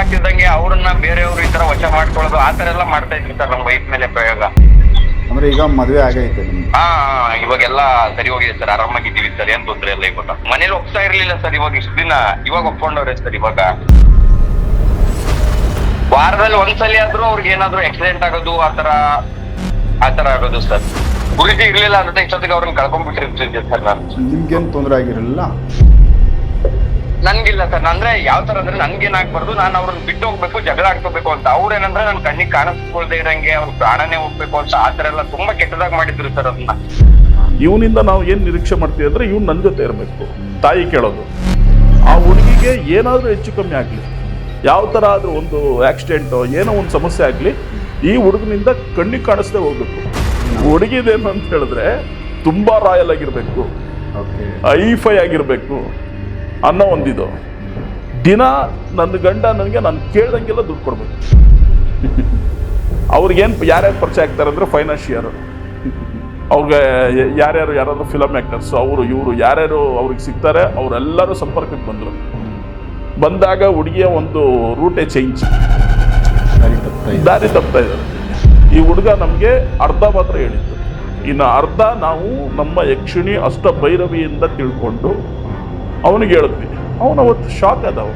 ಆಗ್ತಿದ್ದಂಗೆ ಅವ್ರನ್ನ ಬೇರೆಯವ್ರು ಈ ತರ ವಶ ಮಾಡ್ಕೊಳ್ಳೋದು ಆ ತರ ಎಲ್ಲ ಮಾಡ್ತಾ ಇದ್ವಿ ಸರ್ ನಮ್ಮ ವೈಫ್ ಮೇಲೆ ಪ್ರಯೋಗ. ಅಂದ್ರೆ ಈಗ ಮದುವೆ ಆಗೈತೆ ನಿಮ್ಗೆ? ಹಾ ಇವಾಗೆಲ್ಲ ಸರಿ ಹೋಗಿದೆ ಸರ್, ಆರಾಮಾಗಿದ್ದೀವಿ ಸರ್, ಏನ್ ತೊಂದ್ರೆ ಇಲ್ಲ. ಇವಾಗ ಮನೇಲಿ ಒಪ್ತಾ ಇರ್ಲಿಲ್ಲ ಸರ್, ಇವಾಗ ಇಷ್ಟ ದಿನ ಇವಾಗ ಒಪ್ಕೊಂಡವ್ರೆ ಸರ್. ಇವಾಗ ವಾರದಲ್ಲಿ ಒಂದ್ಸಲಿ ಆದ್ರೂ ಅವ್ರಿಗೆ ಏನಾದ್ರು ಆಕ್ಸಿಡೆಂಟ್ ಆಗೋದು ಆತರ ಆಗೋದು ಸರ್. ಗುರುಜಿ ಇರ್ಲಿಲ್ಲ ಅಂದ್ರೆ ಇಷ್ಟೊತ್ತಿಗೆ ಅವ್ರನ್ನ ಕಳ್ಕೊಂಡ್ಬಿಟ್ಟಿರ್ತಿದ್ದೆ ಸರ್ ನಾನು. ನಿಮ್ಗೇನು ತೊಂದರೆ ಆಗಿರಲಿಲ್ಲ? ನನ್ಗಿಲ್ಲ ಸರ್. ಅಂದ್ರೆ ಯಾವ ತರ ಅಂದ್ರೆ ನನ್ಗೇನಾಗ್ಬಾರ್ದು, ನಾನು ಅವ್ರನ್ನ ಬಿಟ್ಟು ಹೋಗ್ಬೇಕು, ಜಗಳ ಆಡ್ಕೋಬೇಕು ಅಂತ. ಅವ್ರೇನಂದ್ರೆ ನನ್ ಕಣ್ಣಿಗೆ ಕಾಣಿಸ್ಕೊಳ್ದೆ ಇರಂಗೆ ಅವ್ರ ಪ್ರಾಣನೇ ಹೋಗ್ಬೇಕು ಅಂತ ಆತರ ಎಲ್ಲ ತುಂಬಾ ಕೆಟ್ಟದಾಗಿ ಮಾಡಿದ್ರು ಸರ್ ಅದನ್ನ. ಇವನಿಂದ ನಾವು ಏನ್ ನಿರೀಕ್ಷೆ ಮಾಡ್ತೀವಿ ಅಂದ್ರೆ ಇವ್ನು ನನ್ನ ಜೊತೆ ಇರಬೇಕು. ತಾಯಿ ಕೇಳೋದು ಆ ಹುಡುಗಿಗೆ ಏನಾದ್ರೂ ಹೆಚ್ಚು ಕಮ್ಮಿ ಆಗ್ಲಿ, ಯಾವ ತರ ಆದ್ರೂ ಒಂದು ಆಕ್ಸಿಡೆಂಟು ಏನೋ ಒಂದು ಸಮಸ್ಯೆ ಆಗ್ಲಿ, ಈ ಹುಡುಗನಿಂದ ಕಣ್ಣಿಗೆ ಕಾಣಿಸ್ದೆ ಹೋಗ್ಬೇಕು. ಹುಡುಗಿದೇನು ಅಂತ ಹೇಳಿದ್ರೆ ತುಂಬಾ ರಾಯಲ್ ಆಗಿರ್ಬೇಕು, ಐಫೈ ಆಗಿರ್ಬೇಕು ಅನ್ನೋ ಒಂದಿದು. ದಿನ ನನ್ನ ಗಂಡ ನನಗೆ ನಾನು ಕೇಳ್ದಂಗೆಲ್ಲ ದುಡ್ಡು ಕೊಡ್ಬೇಕು. ಅವ್ರಿಗೇನು ಯಾರ್ಯಾರು ಪರಿಚಯ ಆಗ್ತಾರೆ ಅಂದರೆ ಫೈನಾನ್ಷಿಯರು, ಅವ್ರಿಗೆ ಯಾರಾದರೂ ಫಿಲಮ್ ಆ್ಯಕ್ಟರ್ಸ್ ಅವರು ಇವರು ಯಾರ್ಯಾರು ಅವ್ರಿಗೆ ಸಿಗ್ತಾರೆ ಅವರೆಲ್ಲರೂ ಸಂಪರ್ಕಕ್ಕೆ ಬಂದಾಗ ಹುಡುಗಿಯ ಒಂದು ರೂಟೇ ಚೇಂಜ್, ದಾರಿ ತಪ್ತಾ ಇದ್ದಾರೆ. ಈ ಹುಡುಗ ನಮಗೆ ಅರ್ಧ ಮಾತ್ರ ಹೇಳಿದ್ದು, ಇನ್ನು ಅರ್ಧ ನಾವು ನಮ್ಮ ಯಕ್ಷಿಣಿ ಅಷ್ಟ ಭೈರವಿಯಿಂದ ತಿಳ್ಕೊಂಡು ಅವನಿಗೆ ಹೇಳಿದ್ವಿ. ಅವನು ಅವತ್ತು ಶಾಕ್ ಆದವು.